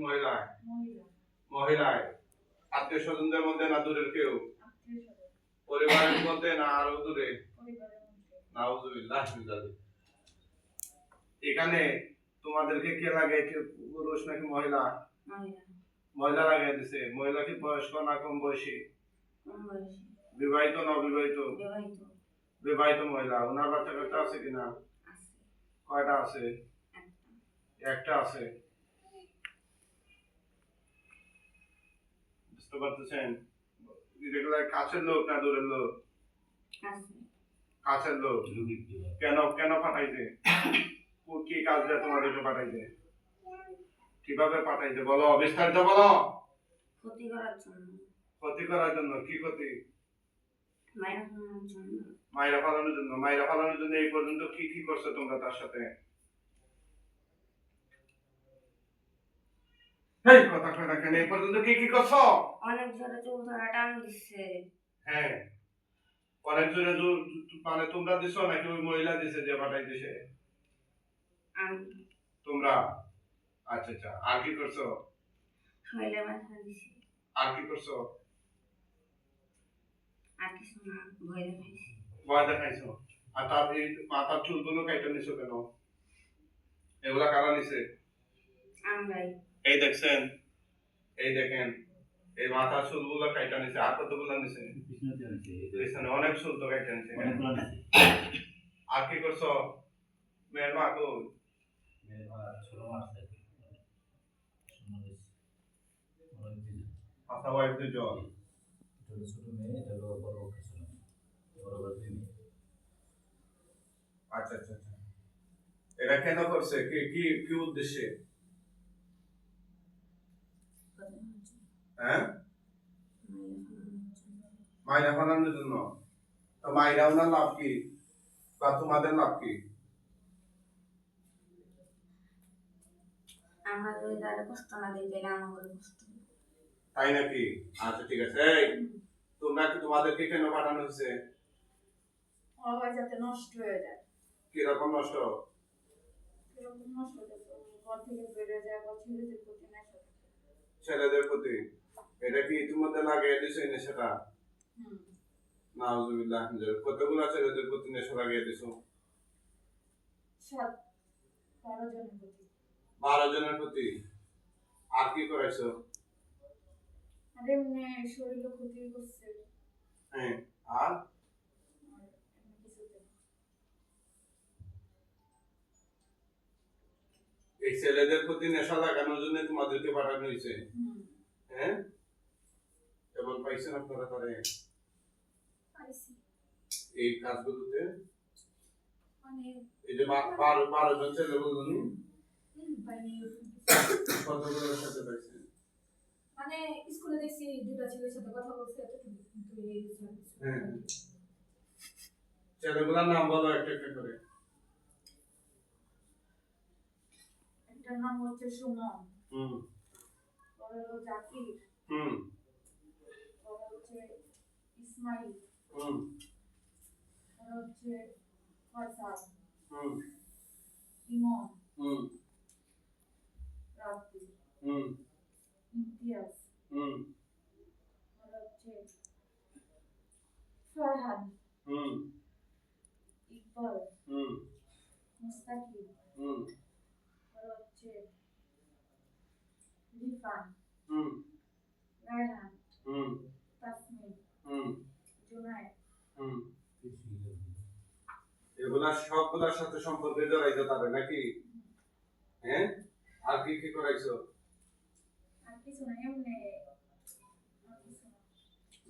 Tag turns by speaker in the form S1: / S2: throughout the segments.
S1: মহিলা মহিলায় আত্মীয় স্বজনদের মধ্যে না দূরের কেউ পরিবারের মধ্যে না আরো দূরে নাউজুবিল্লাহ মিন যালিক। এখানে তোমাদেরকে কে লাগাইছে, পুরুষ নাকি মহিলা? মহিলা লাগাই দিছে। মহিলা কি বয়স্ক না কম বয়সী? বিবাহিত না অবিবাহিত? বিবাহিত মহিলা। ওনার বাচ্চা কাচ্চা আছে কিনা? কয়টা আছে? একটা আছে। বুঝতে পারতেছেন? এগুলা কাছের লোক না দূরের লোক? কাছের লোক। কেন কেন পাঠাইছে? কি কাজ দিয়ে তোমাদেরকে পাঠাইছে? কিভাবে পাঠাইছে বলো, বিস্তারিত বলো।
S2: ক্ষতি করার জন্য।
S1: ক্ষতি করার জন্য? কি ক্ষতি?
S2: মাইরা ফালানোর জন্য।
S1: মাইরা ফালানোর জন্য। মাইরা ফালানোর জন্য এই পর্যন্ত কি কি করছো তোমরা তার সাথে? এই কথা কয় না কেন? এই পর্যন্ত কি কি করছো?
S2: অনেক জোরে চুল ধরা টান দিচ্ছে।
S1: হ্যাঁ, অনেক জোরে মানে তোমরা দিছো নাকি ওই মহিলা দিছে যে পাঠাই দিছে? তোমরা। আচ্ছা আচ্ছা, আর কি করছো?
S2: শরীরে ব্যথা দিছে।
S1: আর কি করছো?
S2: আর কিছু না, ভয় দেখাইছি।
S1: ভয় দেখাইছো। আর তার এই মাথার চুলগুলো কাইটা নিছো কেন? এগুলা কারা নিছে?
S2: আমরাই।
S1: এই দেখছেন, এই দেখেন, এই মাথার চুলগুলো কাইটা নিছে। আর কতগুলো নিছে? পিছনে অনেক চুল তো কাইটা নিছে। আর কি করছো? মেয়ের মা কই? মাথা ওয়াইপ দিয়ে জল। আচ্ছা আচ্ছা আচ্ছা, এটা কেন করছে? কি কি কি উদ্দেশ্যে? হ্যাঁ, মাইরা ফালানোর জন্য। তো মাইরা ওনার লাভ কি বা তোমাদের লাভ কি?
S2: আমরা যদি তাহলে কষ্ট না দিই তাহলে আমাদের কষ্ট।
S1: তাই নাকি? আচ্ছা ঠিক আছে। এই তোমরা কি, তোমাদেরকে কেন পাঠানো হয়েছে?
S3: হয় যাতে নষ্ট হয়ে যায়।
S1: কি রকম নষ্ট?
S3: এরকম নষ্ট হয়ে যায়, ঘর থেকে বেরিয়ে যায় বা ছেলেদের প্রতি নেশা।
S1: ছেলেদের প্রতি? এটা কি ইতিমধ্যে লাগিয়ে দিছো এই নেশাটা? নাউজুবিল্লাহ। কতগুলো ছেলেদের প্রতি নেশা লাগিয়ে দিছো?
S3: 12 জনের প্রতি।
S1: 12 জনের প্রতি। আর কি করাইছো?
S3: আরে এমনি শরীরে ক্ষতি করছে।
S1: হ্যাঁ, আর এই ছেলেদের প্রতি নেশা লাগানোর জন্য তোমাদেরকে পাঠানো হয়েছে। হ্যাঁ, এবং পাইছেন আপনারা করে এই কাজগুলোতে? এই যে 12 জন ছেলে বলুন, কতগুলোর সাথে পাইছেন?
S3: মানে স্কুলে দেখছি দুটো ছেলের সাথে কথা বলছে, এতটুকু কিন্তু এই
S1: হ্যাঁ, ছেলেগুলোর নাম বলো একটা একটা করে।
S3: একটার নাম হচ্ছে সুমন, পরে হলো জাকির, পরে হচ্ছে ইসমাইল, পরে হচ্ছে ফয়সাল, ইমন, রাব্বি, ইমতিয়াজ, পরে হচ্ছে ফারহান, ইকবাল, মুস্তাকিম, পরে হচ্ছে রিফান, রায়হান, তাসমিন, জুনায়েদ।
S1: এগুলা সবগুলার সাথে সম্পর্কে জড়াইতে পারে নাকি? হ্যাঁ, আর কি কি করাইছো?
S3: আর কিছু না, এমনি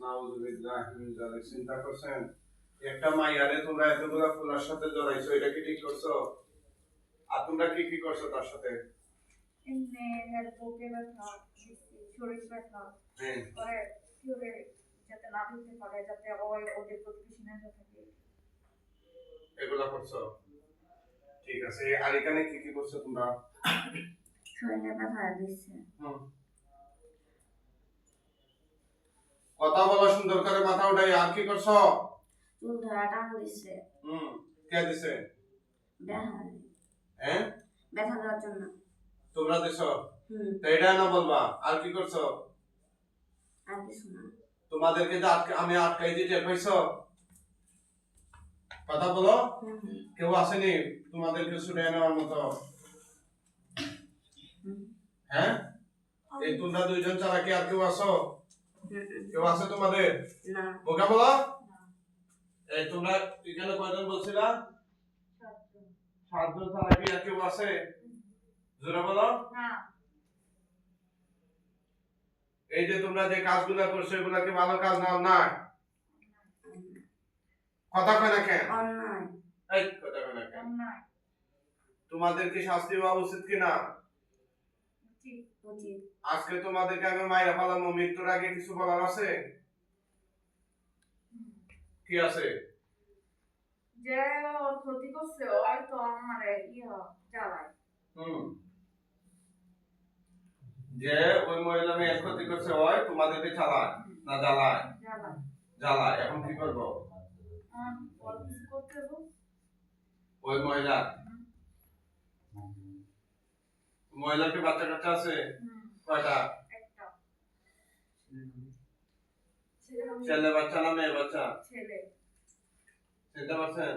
S1: নাউজুবিল্লাহ মিন যালিক। চিন্তা করছেন একটা মাইয়ারে তোমরা এতগুলা ফুলার সাথে জড়াইছো, এটা কি ঠিক করছো? আর তোমরা কি কি করছো তার সাথে?
S3: এমনি এর বুকে ব্যথা, শরীর ব্যথা, পরে ফিরে যাতে না ধরতে পারে, যাতে ওদের প্রতি বেশি নেশা থাকে,
S1: এগুলা করছো? ঠিক আছে। আর এখানে কি কি করছো তোমরা?
S2: শরীরে ব্যথা দিচ্ছে।
S1: কথা বলো সুন্দর করে, মাথা উঠাই। আর কি করছো?
S2: চুল ধরা টান দিচ্ছে।
S1: কে দিছে?
S2: ব্যথা।
S1: হ্যাঁ,
S2: ব্যথা দেওয়ার জন্য।
S1: তোমরা দিছো? তো এটা না বলবা আর কি করছো
S2: আর কিছু না।
S1: তোমাদেরকে যে আমি আটকাই দিয়ে টের পাইছো কথা বলো কেউ আসেনি তোমাদেরকে ছুটে নেওয়ার মতো হ্যাঁ এই তোমরা দুইজন ছাড়া কি আর কেউ আসো কেউ আছে তোমাদের
S2: না।
S1: ওকে বলো এই তোমরা এখানে কয়জন বলছিলা 7 জন ছাড়া কি আর কেউ আছে জোরে বলো
S3: না।
S1: এই যে তোমরা যে কাজগুলো করছো এগুলা কি ভালো কাজ না না কথা কয় না কেন
S2: অন্যায়।
S1: এই কথা কয় না কেন
S3: অন্যায়।
S1: তোমাদের কি শাস্তি হওয়া উচিত কিনা
S3: উচিত।
S2: উচিত।
S1: আজকে তোমাদেরকে আমি মাইরা ফেলাম মৃত্যুর আগে কিছু বলার আছে কি আছে
S3: যে ওর ক্ষতি করছে হয়তো আমারে জ্বালায়
S1: যে ওই মহিলা মেয়ের ক্ষতি করছে হয় তোমাদেরকে চালায় না জ্বালায়
S3: জ্বালায়
S1: জ্বালায় এখন কি করবো
S3: ওর কিছু করতে হবে।
S1: ওই মহিলার কি বাচ্চা কাচ্চা আছে কয়টা
S3: একটা
S1: ছেলে বাচ্চা না মেয়ে বাচ্চা
S3: ছেলে
S1: চিনতে পারছেন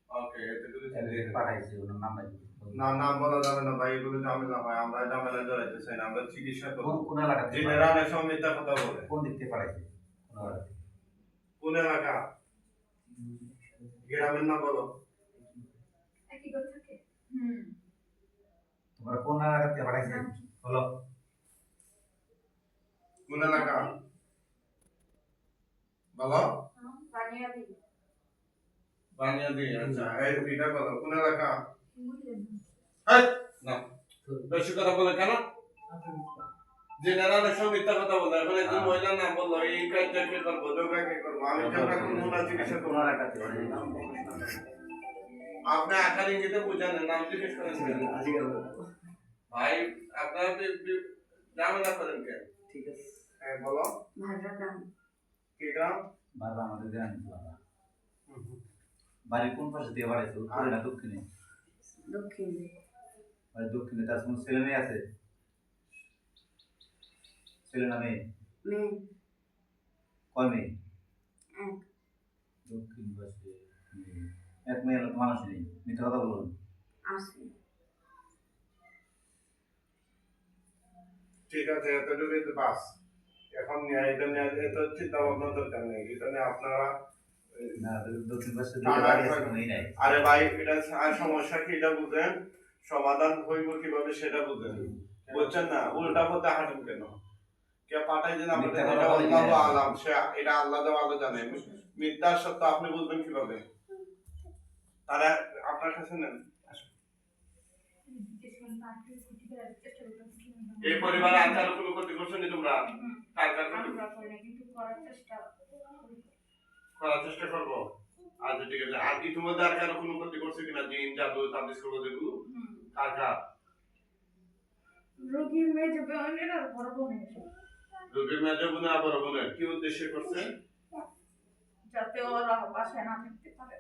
S1: ওকে এতটুকু
S4: পাঠাইছি ওর নাম নাই
S1: না নাম বলা যাবে না ভাই এগুলো ঝামেলা হয় আমরা ঝামেলা জড়াইতে চাই না আমরা চিকিৎসা করবো
S4: কোন এলাকা থেকে
S1: জিনেরা অনেক সময় মিথ্যা কথা বলে
S4: কোন দিক থেকে পাঠাইছি কোন এলাকা থেকে
S1: কোন এলাকা গ্রামের না বলো
S3: একই ঘর থাকে।
S4: তোমরা কোন এলাকা থেকে পাঠাইছি বলো
S1: কোন এলাকা বলো
S3: বানিয়ে দিই।
S1: বানিয়াদি আচ্ছা এই এটা বলো কোন এলাকা না বেশি কথা বলে কেন জেনারা অনেক সময় মিথ্যা কথা বলে এখন একজন মহিলা নাম বললো এই কাজটা কে করবো যোগা কে করবো আমি যোগা করবো না চিকিৎসা
S4: কোন
S1: করবো
S4: এলাকা থেকে পাঠাইছি
S1: আপনি আকার ইঙ্গিতে বুঝান নাম জিজ্ঞেস করেন ভাই আপনারা ঝামেলা করেন কেন
S4: ঠিক আছে
S1: হ্যাঁ বলো
S2: ভাজা গ্রাম।
S1: কি গ্রাম
S4: বাবা আমাদের জানি বাবা বাড়ি কোন পাশে দিয়ে পাঠাইছো উত্তরে না দক্ষিণে
S2: দক্ষিণে।
S4: বাড়ি দক্ষিণে তার কোনো ছেলে মেয়ে আছে ছেলে না মেয়ে
S2: মেয়ে।
S4: কয় মেয়ে
S2: এক।
S4: দক্ষিণ পাশে এক মেয়ে মানুষ নেই মিথ্যা কথা বলুন
S2: আছে।
S1: ঠিক আছে এতটুকুই তো বাস এখন এটা নিয়ে এত চিন্তা ভাবনা দরকার নেই এটা নিয়ে আপনারা
S4: না দক্ষিণ পাশে দুটো বাড়ি আছে কোনো নাই
S1: আরে ভাই এটা সমস্যা কি এটা বুঝেন সমাধান হইব কিভাবে সেটা বুঝেন বুঝছেন না উল্টা পথে হাঁটেন কেন কে পাঠাই দেন আমাদের
S4: মিথ্যা
S1: এটা
S4: কথা বলি
S1: আল্লাহ
S4: না।
S1: আলাম সে এটা আল্লাহ ভালো জানে মিথ্যার সত্য আপনি বুঝবেন কিভাবে তারা আপনার কাছে নেন এই পরিবারে আর কারো কোনো ক্ষতি করছো নি তোমরা কার কার ক্ষতি
S3: আমরা করে কিন্তু করার চেষ্টা করি।
S1: করার চেষ্টা করবো আচ্ছা ঠিক আছে আর ইতিমধ্যে আর কারো কোনো ক্ষতি করছে কিনা জিন জাদু তাবিজ করবো যেগুলো কার কার
S3: রোগীর মেয়ে যে বোনের আর বড় বোনের
S1: রোগীর মেজো বোনে আবার বোনের কি উদ্দেশ্যে করছে
S3: যাতে ওরা বাসায় না থাকতে পারে।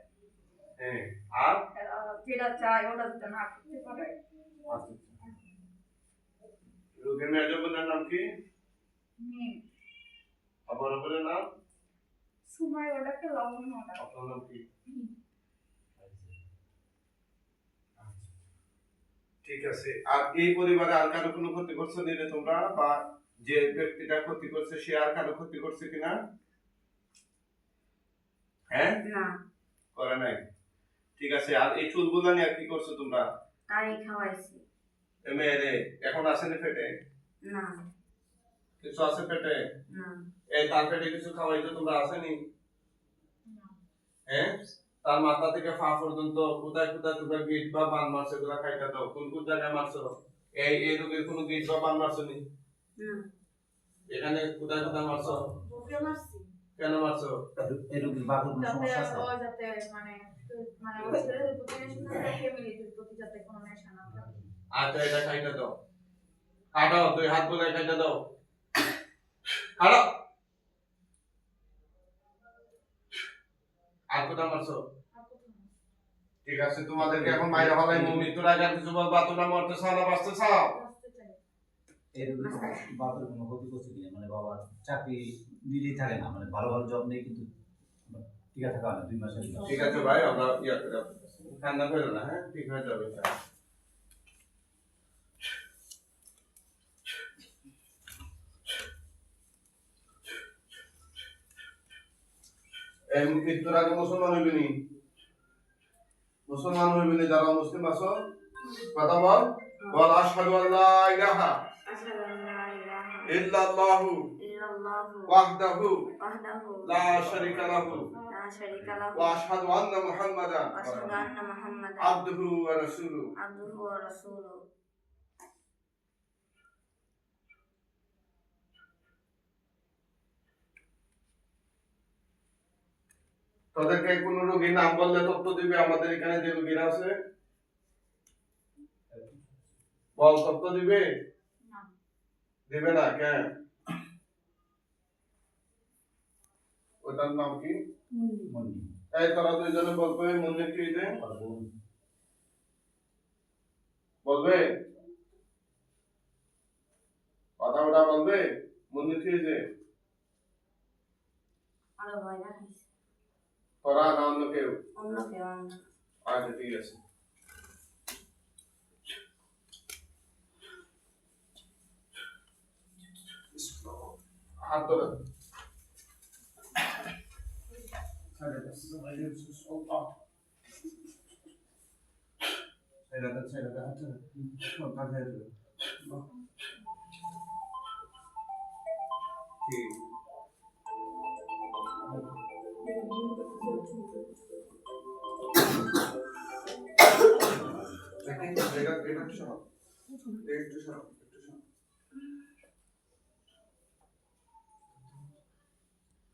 S1: হ্যাঁ আর
S3: এরা যেটা চায় ওরা যাতে না করতে পারে।
S1: রোগীর মেজো বোনের নাম কি
S3: মেয়ে
S1: আবার বোনের নাম
S3: সময় ওটাকে লাবণ্য ওটা
S1: আপনার নাম কি ঠিক আছে আর এই পরিবারে আর কারো কোনো ক্ষতি করছো নিলে তোমরা বা যে ব্যক্তিটা ক্ষতি করছে সে আর কারো ক্ষতি করছে কিনা হ্যাঁ
S2: না।
S1: করে নাই ঠিক আছে আর এই চুলগুলো নিয়ে কি করছো তোমরা
S2: তারই খাওয়াইছি।
S1: মেয়েরে এখন আসেনি পেটে
S2: না।
S1: কিছু আছে পেটে
S2: না।
S1: এই তার পেটে কিছু খাওয়াইছো তোমরা আসেনি হ্যাঁ তার মাথা থেকে পা পর্যন্ত কোথায় কোথায় তোমরা গিট বা বান মারছো এগুলা খাইটা দাও কোন কোন জায়গায় মারছো এই রোগের কোনো গিট বা বান মারছো নি
S2: না।
S1: এখানে কোথায় কোথায় মারছো
S3: ওকে মারছি
S1: কেন মারছো
S4: এই রোগীর বাঘের কোনো
S3: যাতে
S4: সমস্যা আছে
S3: ও যাতে মানে ওর ছেলেদের প্রতি নেশা না থাকে ফ্যামিলিদের প্রতি যাতে কোনো নেশা না থাকে।
S1: আচ্ছা এটা খাইটা দাও কাটাও তুই হাত বলে খাইটা দাও কাটাও আর কোথায় মারছো
S3: আর কোথাও না।
S1: ঠিক আছে তোমাদেরকে এখন মাইরা ফেলাই মৃত্যুর আগে আর কিছু বলবা তোমরা মরতে চাও না বাঁচতে চাও
S3: বাঁচতে চাই।
S4: এরকম বাবার কোনো ক্ষতি করছে কিনা, মানে বাবার চাকরি নিলেই থাকে না, মানে ভালো ভালো জব নেই কিন্তু ঠিক আছে, থাকা না 2 মাসের জন্য।
S1: ঠিক আছে ভাই, আমরা ইয়া করে ঠান্ডা করে না, হ্যাঁ ঠিক হয়ে যাবে। এই মৃত্যুর আগে মুসলমান হইবি নি? মুসলমান হইবি নি? যারা মুসলিম আছো কথা বল, বল আশহাদু আল্লা ইলাহা
S2: আশহাদু আল্লা ইলাহা
S1: ইল্লাল্লাহু
S2: ইল্লাল্লাহু
S1: ওয়াহদাহু
S2: ওয়াহদাহু
S1: লা শারীকা লাহু
S2: লা শারীকা লাহু
S1: ওয়া আশহাদু আন্না মুহাম্মাদান
S2: ওয়া আশহাদু আন্না মুহাম্মাদান
S1: আবদুহু ওয়া রাসূলুহু।
S2: আবদুহু ওয়া রাসূলুহু।
S1: তোদেরকে কোন রোগীর নাম বললে তথ্য দিবে? আমাদের এখানে যে রোগীরা আছে বল, তথ্য দিবে?
S3: না।
S1: দিবে না কেন? ওটার নাম কি?
S4: মন্ডি
S1: এই তোরা দুইজনে বলবে মন্দির কি যে বলবে, কথা ওটা বলবে মন্দির কি যে
S2: আরে ভয় দেখাইছে।
S1: তোরা না অন্য কেউ?
S2: অন্য কেউ অন্য।
S1: আচ্ছা ঠিক আছে। হাত ধরে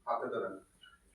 S1: হাতে ধরেন।